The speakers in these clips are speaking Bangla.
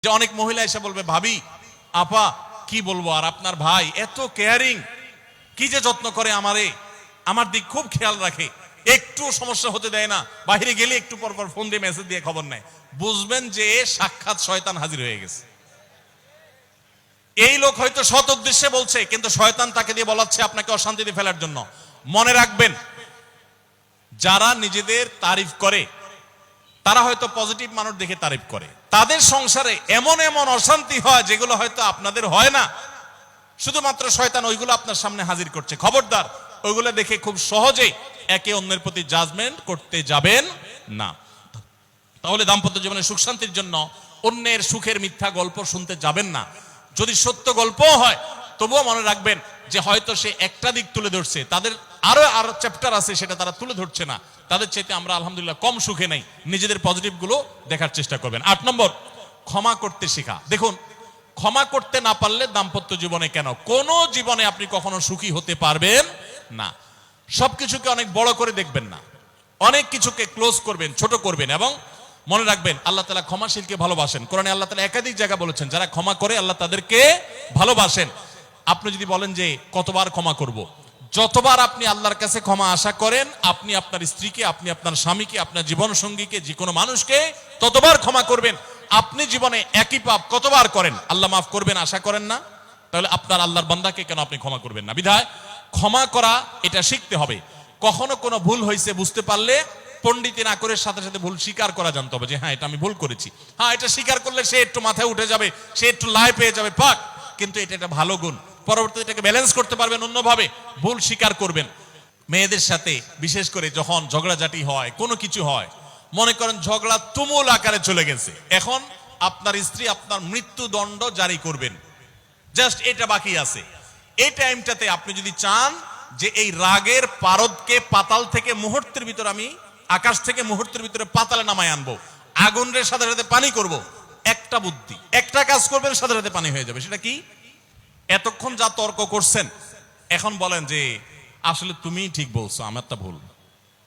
যে অনেক মহিলা এসে বলবে, ভাবি আপা কি বলবো, আর আপনার ভাই এত কেয়ারিং, কি যে যত্ন করে আমারে, আমার দিক খুব খেয়াল রাখে, একটু সমস্যা হতে দেয় না, বাইরে গেলে একটু পর পর ফোন দিয়ে মেসেজ দিয়ে খবর নেয়। বুঝবেন যে সাক্ষাৎ শয়তান হাজির হয়ে গেছে। এই লোক হয়তো সৎ উদ্দেশ্যে বলছে, কিন্তু শয়তান তাকে দিয়ে বলাচ্ছে আপনাকে অশান্তিতে ফেলার জন্য। মনে রাখবেন, যারা নিজেদের তারিফ করে তারা হয়তো পজিটিভ মানুষ দেখে তারিফ করে, তাদের সংসারে এমন এমন অশান্তি হয় যেগুলো হয়তো আপনাদের হয় না, শুধুমাত্র শয়তান ওইগুলো আপনার সামনে হাজির করছে। খবরদার, ওইগুলো দেখে খুব সহজে একে অন্যের প্রতি জাজমেন্ট করতে যাবেন না। তাহলে দাম্পত্য জীবনে সুখ শান্তির জন্য অন্যের সুখের মিথ্যা গল্প শুনতে যাবেন না। যদি সত্য গল্পও হয় তবুও মনে রাখবেন যে হয়তো সে একটা দিক তুলে ধরছে, তাদের আরো চ্যাপ্টার আছে সেটা তারা তুলে ধরছে না, তাদের চাইতে আমরা আলহামদুলিল্লাহ কম সুখে নেই। নিজেদের পজিটিভ গুলো দেখার চেষ্টা করবেন। 8 নম্বর, ক্ষমা করতে শেখা। দেখুন, ক্ষমা করতে না পারলে দাম্পত্য জীবনে কেন, কোন জীবনে আপনি কখনো সুখী হতে পারবেন না। সবকিছুকে অনেক বড় করে দেখবেন না, অনেক কিছুকে ক্লোজ করবেন, ছোট করবেন। এবং মনে রাখবেন, আল্লাহ তাআলা ক্ষমাশীলকে ভালোবাসেন। কোরআনে আল্লাহ তাআলা একাধিক জায়গা বলেছেন, যারা ক্ষমা করে আল্লাহ তাদেরকে ভালোবাসেন। আপনি যদি বলেন যে কতবার ক্ষমা করব, যতবার আপনি আল্লাহর কাছে ক্ষমা আশা করেন, আপনি আপনার স্ত্রীকে, আপনি আপনার স্বামীকে, আপনার জীবন সঙ্গীকে, যে কোনো মানুষকে ততবার ক্ষমা করবেন। আপনি জীবনে একই পাপ কতবার করেন, আল্লাহ মাফ করবেন আশা করেন না? তাহলে আপনার আল্লাহর বান্দাকে কেন আপনি ক্ষমা করবেন না? বিধায় ক্ষমা করা এটা শিখতে হবে। কখনো কোনো ভুল হয়েছে বুঝতে পারলে পণ্ডিতি না করে সাথে সাথে ভুল স্বীকার করা জানতে হবে, যে হ্যাঁ এটা আমি ভুল করেছি। হ্যাঁ, এটা স্বীকার করলে সে একটু মাথায় উঠে যাবে, সে একটু লাই পেয়ে যাবে, পাক। কিন্তু এটা একটা ভালো গুণ, পরবর্তীতে এটাকে ব্যালেন্স করতে পারবেন অন্যভাবে। ভুল স্বীকার করবেন। মেয়েদের সাথে বিশেষ করে যখন ঝগড়াঝাটি হয়, কোনো কিছু হয়, মনে করেন ঝগড়া তুমুল আকারে চলে গেছে, এখন আপনার স্ত্রী আপনার মৃত্যুদণ্ড জারি করবেন, জাস্ট এটা বাকি আছে। এই টাইমটাতে আপনি যদি চান যে এই রাগের পারদকে পাতাল থেকে মুহূর্তের ভিতর, আমি আকাশ থেকে মুহূর্তের ভিতরে পাতালে নামায় আনবো, আগুনের সাথে সাথে পানি করব, একটা বুদ্ধি, একটা কাজ করবেন, সাথে সাথে পানি হয়ে যাবে। সেটা কি? এতক্ষণ যা তর্ক করছেন, এখন বলেন যে আসলে তুমি ঠিক বলছো, আমারটা ভুল,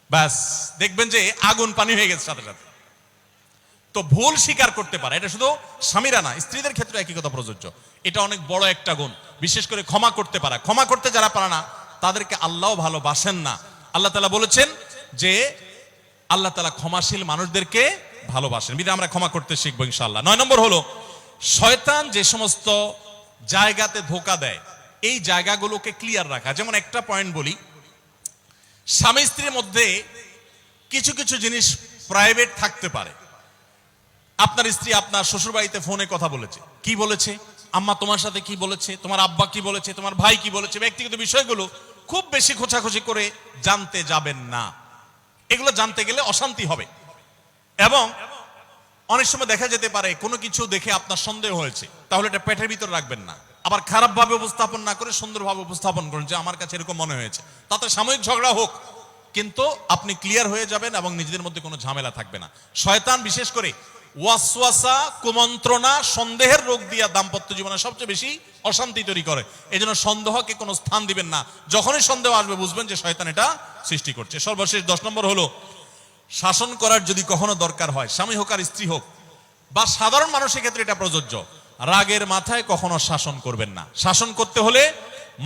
ব্যাস দেখবেন যে আগুন পানি হয়ে গেছে সাথে সাথে। তো ভুল স্বীকার করতে পারে, এটা শুধু স্বামীরা না, স্ত্রীদের ক্ষেত্রে একই কথা প্রযোজ্য। এটা অনেক বড় একটা গুণ, বিশেষ করে ক্ষমা করতে পারা। ক্ষমা করতে যারা পারে না তাদেরকে আল্লাহ ভালোবাসেন না। আল্লাহ তাআলা বলেছেন যে আল্লাহ তাআলা ক্ষমাশীল মানুষদেরকে ভালোবাসেন, বিধায় আমরা ক্ষমা করতে শিখবো ইনশাআল্লাহ। 9 নম্বর হলো, শয়তান যে সমস্ত জায়গাতে ধোঁকা দেয় এই জায়গাগুলোকে ক্লিয়ার রাখা। যেমন একটা পয়েন্ট বলি, স্বামী স্ত্রীর মধ্যে কিছু কিছু জিনিস প্রাইভেট থাকতে পারে। আপনার স্ত্রী আপনার শ্বশুর বাড়িতে ফোনে কথা বলেছে, কি বলেছে, আম্মা তোমার সাথে কি বলেছে, তোমার আব্বা কি বলেছে, তোমার ভাই কি বলেছে, ব্যক্তিগত বিষয়গুলো খুব বেশি খোঁচাখুচি করে জানতে যাবেন না। এগুলো জানতে গেলে অশান্তি হবে। এবং অনেক সময় দেখা যেতে পারে কোনো কিছু দেখে আপনার সন্দেহ হয়েছে, তাহলে এটা পেটের ভিতর রাখবেন না। আবার খারাপ ভাবে উপস্থাপন না করে সুন্দরভাবে উপস্থাপন করুন যে আমার কাছে এরকম মনে হয়েছে, তাতে সাময়িক ঝগড়া হোক, কিন্তু আপনি ক্লিয়ার হয়ে যাবেন এবং নিজেদের মধ্যে কোনো ঝামেলা থাকবে না। শয়তান বিশেষ করে ওয়াসওয়াসা, কুমন্ত্রণা, সন্দেহের রোগ দিয়া দাম্পত্য জীবনে সবচেয়ে বেশি অশান্তি তৈরি করে। এই জন্য সন্দেহকে কোনো স্থান দিবেন না। যখনই সন্দেহ আসবে বুঝবেন যে শয়তান এটা সৃষ্টি করছে। সর্বশেষ 10 নম্বর হলো, শাসন করার যদি কখনো দরকার হয়, স্বামী হোক আর স্ত্রী হোক বা সাধারণ মানুষের ক্ষেত্রে এটা প্রযোজ্য, রাগের মাথায় কখনো শাসন করবেন না। শাসন করতে হলে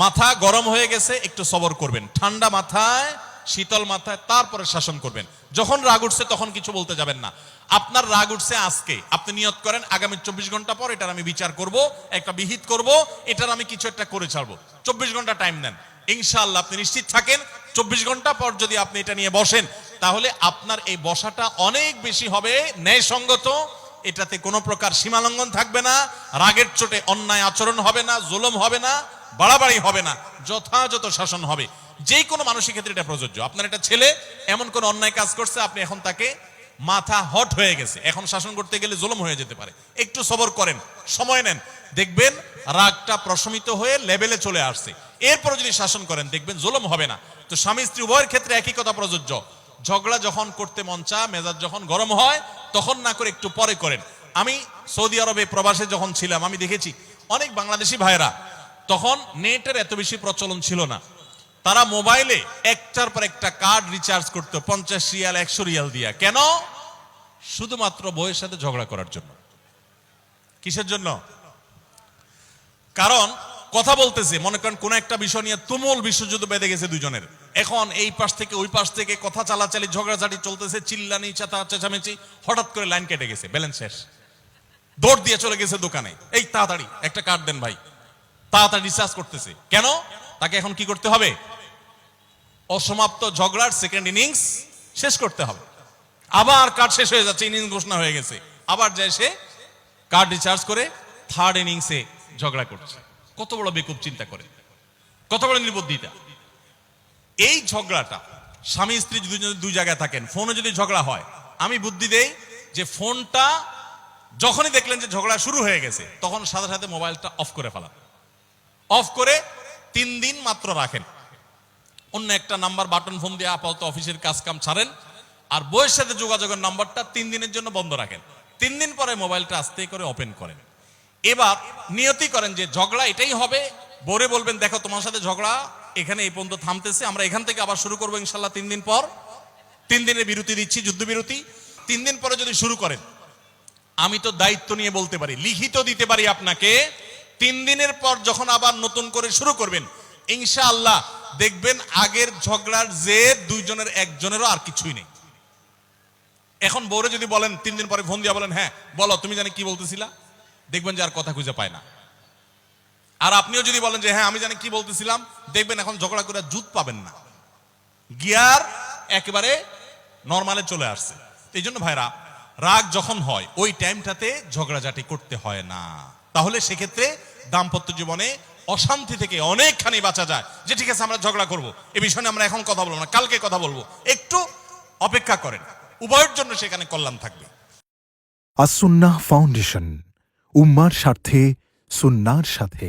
মাথা গরম হয়ে গেছে একটু সবর করবেন, ঠান্ডা মাথায়, শীতল মাথায় তারপরে শাসন করবেন। যখন রাগ উঠছে তখন কিছু বলতে যাবেন না। আপনার রাগ উঠছে আজকে, আপনি নিয়ত করেন আগামী 24 ঘন্টা পর এটার আমি বিচার করব, একটা বিহিত করব, এটার আমি কিছু একটা করে ছাড়বো। 24 ঘন্টা টাইম নেন, ইনশাআল্লাহ আপনি নিশ্চিত থাকেন 24 ঘন্টা পর যদি আপনি এটা নিয়ে বসেন, তাহলে আপনার এই বসাটা অনেক বেশি হবে ন্যায়সঙ্গত। এটাতে কোনো প্রকার সীমালঙ্ঘন থাকবে না, রাগের চোটে অন্যায় আচরণ হবে না, জুলুম হবে না, বাড়াবাড়ি হবে না, যথাযথ শাসন হবে। যে কোনো মানুষের ক্ষেত্রে এটা প্রযোজ্য। আপনার একটা ছেলে এমন কোন অন্যায় কাজ করছে, আপনি এখন তাকে মাথা হট হয়ে গেছে, এখন শাসন করতে গেলে জুলুম হয়ে যেতে পারে, একটু সবর করেন, সময় নেন, দেখবেন রাগটা প্রশমিত হয়ে লেভেলে চলে আসছে। এরপর যদি শাসন করেন দেখবেন জুলুম হবে না। তো স্বামী স্ত্রী উভয়ের ক্ষেত্রে একই কথা প্রযোজ্য। ঝগড়া যখন করতে মন চায়, মেজাজ যখন গরম হয়, তখন না করে একটু পরে করেন। আমি সৌদি আরবে প্রবাসে যখন ছিলাম, আমি দেখেছি অনেক বাংলাদেশি ভাইয়েরা, তখন নেটের এত বেশি প্রচলন ছিল না, তারা মোবাইলে একটার পর একটা কার্ড রিচার্জ করতো 50 রিয়াল 100 রিয়াল দিয়া। কেন? শুধুমাত্র বউয়ের সাথে ঝগড়া করার জন্য। কিসের জন্য? কারণ কথা বলতেছে, মনে করেন কোন একটা বিষয় নিয়ে তুমুল বিশ্বযুদ্ধ বেঁধে গেছে দুজনের, এখন এই পাশ থেকে ওই পাশ থেকে কথা চালাচালি ঝগড়াঝাটি চলতেছে, চিল্লানি চেঁচামেচি, হঠাৎ করে লাইন কেটে গেছে, ব্যালেন্স শেষ, দৌড় দিয়ে চলে গেছে দোকানে, এই তাড়াতাড়ি একটা কার্ড দেন ভাই, তাড়াতাড়ি রিচার্জ করতেছে। কেন? তাকে এখন কি করতে হবে? অসমাপ্ত ঝগড়ার সেকেন্ড ইনিংস শেষ করতে হবে। আবার কার্ড শেষ হয়ে যাচ্ছে, ইনিংস ঘোষণা হয়ে গেছে, আবার যায় সে কার্ড রিচার্জ করে থার্ড ইনিংসে ঝগড়া করছে। কত বড় বেকুব চিন্তা করে, কত বড় নির্বুদ্ধিতা। এই ঝগড়াটা স্বামী স্ত্রী যদি দুই জায়গায় থাকেন, ফোনে যদি ঝগড়া হয়, আমি বুদ্ধি দেই যে ফোনটা যখনই দেখলেন যে ঝগড়া শুরু হয়ে গেছে, তখন সাথে সাথে মোবাইলটা অফ করে ফেলান। অফ করে 3 দিন মাত্র রাখেন, অন্য একটা নাম্বার বাটন ফোন দিয়ে আপাতত অফিসের কাজ কাম ছাড়েন, আর বইয়ের সাথে যোগাযোগের নাম্বারটা 3 দিনের জন্য বন্ধ রাখেন। 3 দিন পরে মোবাইলটা আস্তে করে ওপেন করেন। এবার নিয়তি করেন যে ঝগড়া এটাই হবে, বরে বলবেন দেখো তোমার সাথে ঝগড়া এখানে এই পর্যন্ত থামতেছে, আমরা এখান থেকে আবার শুরু করবো ইনশাল্লাহ 3 দিন পর। 3 দিনের বিরতি দিচ্ছি, যুদ্ধবিরতি। 3 দিন পরে যদি শুরু করেন, আমি তো দায়িত্ব নিয়ে বলতে পারি, লিখিত দিতে পারি আপনাকে, 3 দিনের পর যখন আবার নতুন করে শুরু করবেন, ইনশাআল্লাহ দেখবেন আগের ঝগড়ার যে দুইজনের একজনেরও আর কিছুই নেই। এখন বউরে যদি বলেন 3 দিন পরে ফোন দিয়ে বলেন হ্যাঁ বলো তুমি জানি কি বলতেছিলা, দেখবেন যে আর কথা খুঁজে পায় না। আর আপনিও যদি বলেন যে হ্যাঁ আমি জানি কি বলতেছিলাম, দেখবেন এখন ঝগড়া করে জুত পাবেন না, গিয়ার একেবারে নরমালে চলে আসছে। এই জন্য ভাইরা, রাগ যখন হয় ওই টাইমটাতে ঝগড়াঝাটি করতে হয় না, তাহলে সেক্ষেত্রে দাম্পত্য জীবনে অশান্তি থেকে অনেকখানি বাঁচা যায়। যে ঠিক আছে আমরা ঝগড়া করব, এ বিষয়ে আমরা এখন কথা বলবো না, কালকে কথা বলবো, একটু অপেক্ষা করেন, উভয়ের জন্য সেখানে কল্যাণ থাকবে। আস-সুন্নাহ ফাউন্ডেশন, উম্মার স্বার্থে সুন্নাহর সাথে।